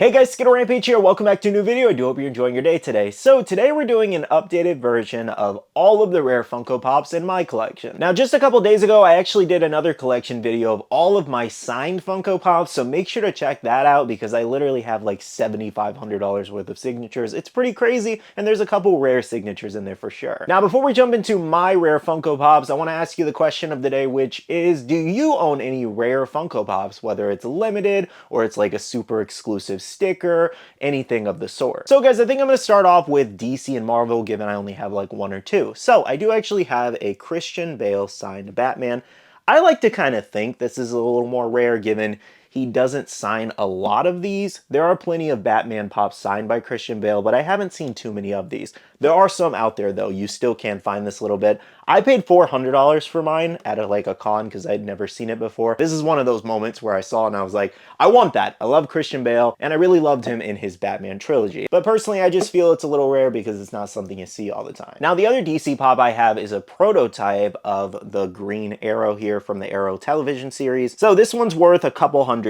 Hey guys, SkittleRampage here. Welcome back to a new video. I do hope you're enjoying your day today. So today we're doing an updated version of all of the rare Funko Pops in my collection. Now just a couple days ago, I actually did another collection video of all of my signed Funko Pops, so make sure to check that out because I literally have like $7,500 worth of signatures. It's pretty crazy, and there's a couple rare signatures in there for sure. Now before we jump into my rare Funko Pops, I want to ask you the question of the day, which is, do you own any rare Funko Pops, whether it's limited or it's like a super exclusive sticker, anything of the sort. So guys, I think I'm going to start off with DC and Marvel, given I only have like one or two. So I do actually have a Christian Bale signed Batman. I like to kind of think this is a little more rare given he doesn't sign a lot of these. There are plenty of Batman pops signed by Christian Bale, but I haven't seen too many of these. There are some out there though. You still can find this little bit. I paid $400 for mine at a con because I'd never seen it before. This is one of those moments where I saw it and I was like, I want that. I love Christian Bale and I really loved him in his Batman trilogy. But personally, I just feel it's a little rare because it's not something you see all the time. Now, the other DC pop I have is a prototype of the Green Arrow here from the Arrow television series. So this one's worth a couple $100.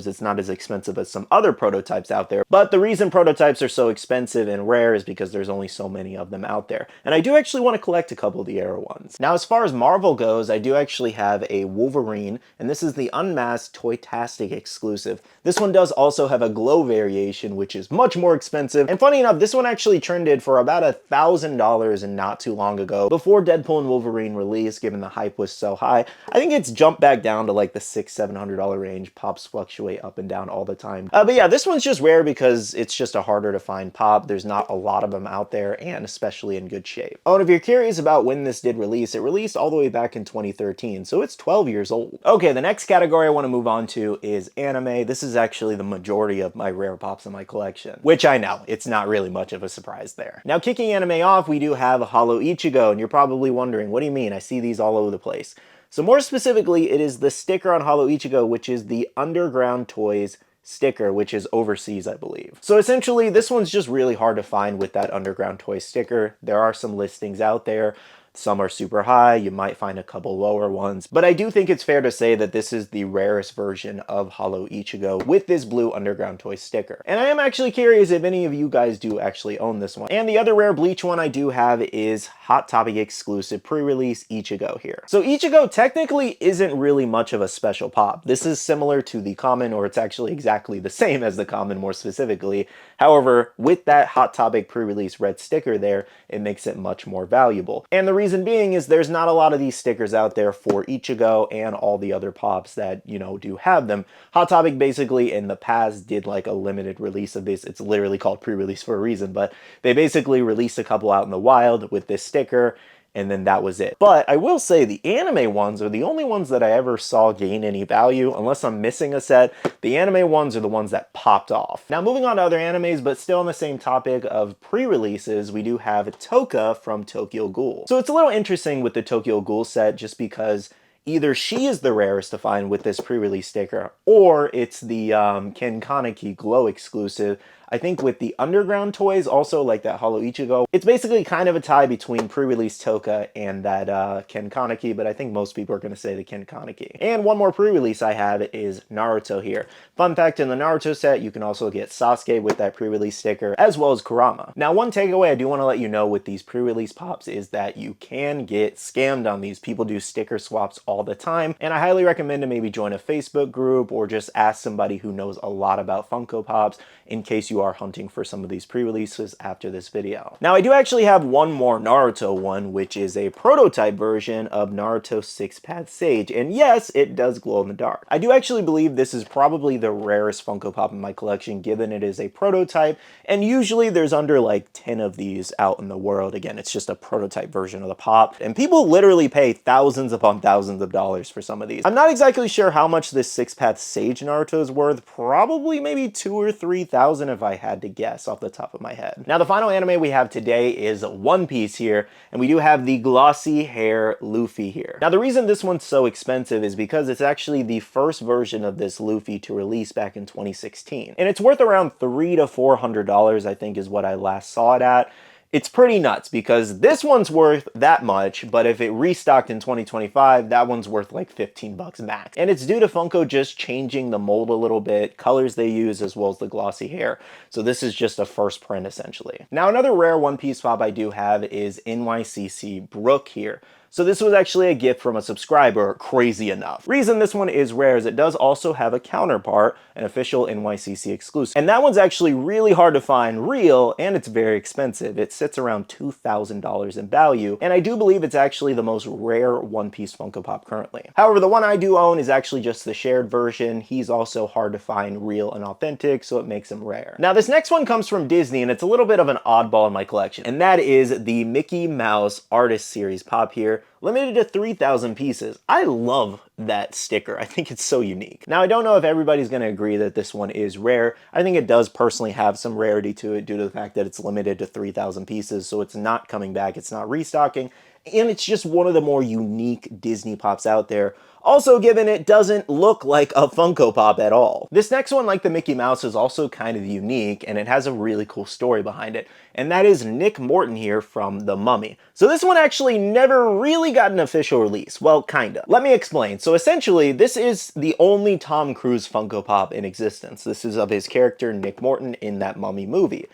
It's not as expensive as some other prototypes out there. But the reason prototypes are so expensive and rare is because there's only so many of them out there. And I do actually want to collect a couple of the Arrow ones. Now, as far as Marvel goes, I do actually have a Wolverine, and this is the Unmasked Toy-tastic exclusive. This one does also have a glow variation, which is much more expensive. And funny enough, this one actually trended for about $1,000 and not too long ago, before Deadpool and Wolverine released, given the hype was so high. I think it's jumped back down to like the $600-700 range. Pops fluctuate up and down all the time. But yeah, this one's just rare because it's just a harder to find pop. There's not a lot of them out there, and especially in good shape. Oh, and if you're curious about when this did release, it released all the way back in 2013, so it's 12 years old. Okay, the next category I want to move on to is anime. This is actually the majority of my rare pops in my collection, which I know, it's not really much of a surprise there. Now, kicking anime off, we do have Hollow Ichigo, and you're probably wondering, what do you mean? I see these all over the place. So more specifically, it is the sticker on Hollow Ichigo, which is the Underground Toys sticker, which is overseas, I believe. So essentially, this one's just really hard to find with that Underground Toys sticker. There are some listings out there. Some are super high, you might find a couple lower ones, but I do think it's fair to say that this is the rarest version of Hollow Ichigo with this blue Underground Toy sticker. And I am actually curious if any of you guys do actually own this one. And the other rare Bleach one I do have is Hot Topic exclusive pre-release Ichigo here. So Ichigo technically isn't really much of a special pop. This is similar to the common, or it's actually exactly the same as the common more specifically. However, with that Hot Topic pre-release red sticker there, it makes it much more valuable. And the reason being is there's not a lot of these stickers out there for Ichigo and all the other pops that, you know, do have them. Hot Topic basically in the past did like a limited release of this. It's literally called pre-release for a reason, but they basically released a couple out in the wild with this sticker, and then that was it. But I will say the anime ones are the only ones that I ever saw gain any value. Unless I'm missing a set, the anime ones are the ones that popped off. Now moving on to other animes, but still on the same topic of pre-releases, we do have Toka from Tokyo Ghoul. So it's a little interesting with the Tokyo Ghoul set just because either she is the rarest to find with this pre-release sticker, or it's the Ken Kaneki Glow exclusive. I think with the Underground Toys, also like that Hollow Ichigo, it's basically kind of a tie between pre-release Toka and that Ken Kaneki, but I think most people are going to say the Ken Kaneki. And one more pre-release I have is Naruto here. Fun fact, in the Naruto set, you can also get Sasuke with that pre-release sticker, as well as Kurama. Now, one takeaway I do want to let you know with these pre-release pops is that you can get scammed on these. People do sticker swaps all the time, and I highly recommend to maybe join a Facebook group or just ask somebody who knows a lot about Funko Pops in case you are hunting for some of these pre-releases after this video. Now, I do actually have one more Naruto one, which is a prototype version of Naruto Six-Path Sage, and yes, it does glow in the dark. I do actually believe this is probably the rarest Funko Pop in my collection, given it is a prototype, and usually there's under like 10 of these out in the world. Again, it's just a prototype version of the pop, and people literally pay thousands upon thousands of dollars for some of these. I'm not exactly sure how much this Six-Path Sage Naruto is worth, probably maybe $2,000 or $3,000 if I had to guess off the top of my head. Now, the final anime we have today is One Piece here, and we do have the glossy hair Luffy here. Now, the reason this one's so expensive is because it's actually the first version of this Luffy to release back in 2016. And it's worth around $300 to $400, I think is what I last saw it at. It's pretty nuts because this one's worth that much, but if it restocked in 2025, that one's worth like 15 bucks max. And it's due to Funko just changing the mold a little bit, colors they use, as well as the glossy hair. So this is just a first print essentially. Now another rare One Piece pop I do have is NYCC Brook here. So this was actually a gift from a subscriber, crazy enough. Reason this one is rare is it does also have a counterpart, an official NYCC exclusive. And that one's actually really hard to find real, and it's very expensive. It sits around $2,000 in value, and I do believe it's actually the most rare One Piece Funko Pop currently. However, the one I do own is actually just the shared version. He's also hard to find real and authentic, so it makes him rare. Now this next one comes from Disney, and it's a little bit of an oddball in my collection, and that is the Mickey Mouse Artist Series pop here. Limited to 3,000 pieces. I love that sticker. I think it's so unique. Now, I don't know if everybody's going to agree that this one is rare. I think it does personally have some rarity to it due to the fact that it's limited to 3,000 pieces, so it's not coming back, it's not restocking, and it's just one of the more unique Disney pops out there. Also, given it doesn't look like a Funko Pop at all. This next one, like the Mickey Mouse, is also kind of unique, and it has a really cool story behind it, and that is Nick Morton here from The Mummy. So this one actually never really got an official release. Well, kinda. Let me explain. So essentially, this is the only Tom Cruise Funko Pop in existence. This is of his character Nick Morton in that Mummy movie.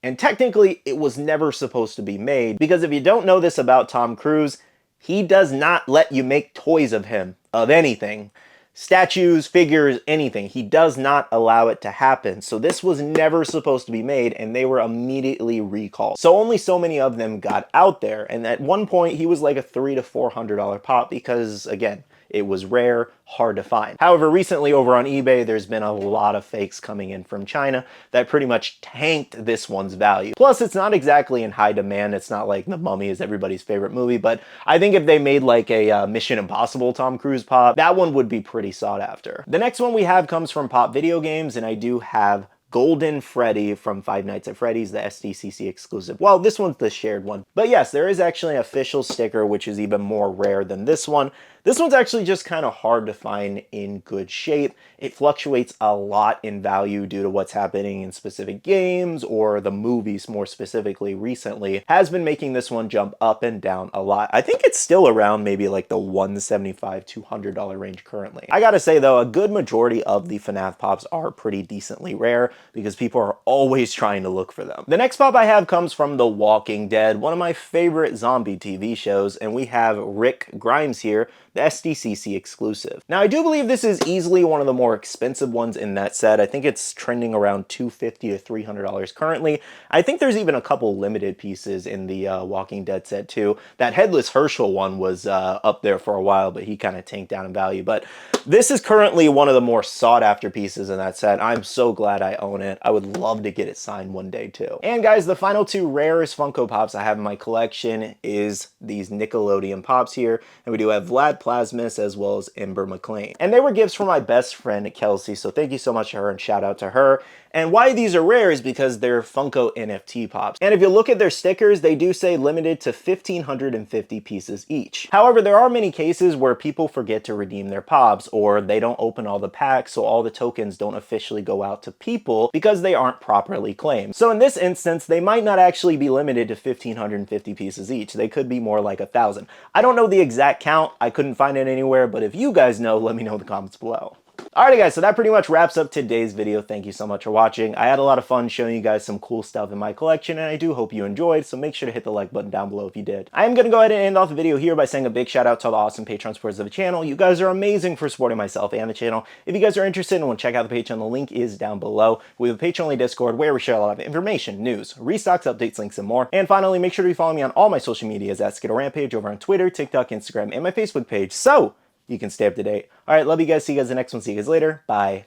And technically, it was never supposed to be made, because if you don't know this about Tom Cruise, he does not let you make toys of him, of anything. Statues, figures, anything. He does not allow it to happen. So this was never supposed to be made, and they were immediately recalled. So only so many of them got out there, and at one point he was like a $300 to $400 pop because, again, it was rare, hard to find. However, recently over on eBay, there's been a lot of fakes coming in from China that pretty much tanked this one's value. Plus, it's not exactly in high demand. It's not like The Mummy is everybody's favorite movie, but I think if they made like a Mission Impossible Tom Cruise pop, that one would be pretty sought after. The next one we have comes from Pop Video Games, and I do have Golden Freddy from Five Nights at Freddy's, the SDCC exclusive. Well, this one's the shared one. But yes, there is actually an official sticker, which is even more rare than this one. This one's actually just kind of hard to find in good shape. It fluctuates a lot in value due to what's happening in specific games, or the movies more specifically recently, has been making this one jump up and down a lot. I think it's still around maybe like the $175, $200 range currently. I gotta say though, a good majority of the FNAF pops are pretty decently rare because people are always trying to look for them. The next pop I have comes from The Walking Dead, one of my favorite zombie TV shows, and we have Rick Grimes here, the SDCC exclusive. Now, I do believe this is easily one of the more expensive ones in that set. I think it's trending around $250 to $300 currently. I think there's even a couple limited pieces in the Walking Dead set too. That Headless Herschel one was up there for a while, but he kind of tanked down in value. But this is currently one of the more sought after pieces in that set. I'm so glad I own it. I would love to get it signed one day too. And guys, the final two rarest Funko Pops I have in my collection is these Nickelodeon Pops here. And we do have Vlad Plasmus as well as Ember McLean. And they were gifts from my best friend Kelsey, so thank you so much to her and shout out to her. And why these are rare is because they're Funko NFT Pops. And if you look at their stickers, they do say limited to 1,550 pieces each. However, there are many cases where people forget to redeem their Pops, or they don't open all the packs, so all the tokens don't officially go out to people because they aren't properly claimed. So in this instance, they might not actually be limited to 1,550 pieces each. They could be more like 1,000. I don't know the exact count. I couldn't find it anywhere, but if you guys know, let me know in the comments below. Alrighty guys, so that pretty much wraps up today's video. Thank you so much for watching. I had a lot of fun showing you guys some cool stuff in my collection, and I do hope you enjoyed, so make sure to hit the like button down below if you did. I am going to go ahead and end off the video here by saying a big shout out to all the awesome Patreon supporters of the channel. You guys are amazing for supporting myself and the channel. If you guys are interested and want to check out the Patreon, the link is down below. We have a Patreon-only Discord where we share a lot of information, news, restocks, updates, links, and more. And finally, make sure to follow me on all my social medias at SkittleRampage over on Twitter, TikTok, Instagram, and my Facebook page, so you can stay up to date. All right, love you guys. See you guys in the next one. See you guys later. Bye.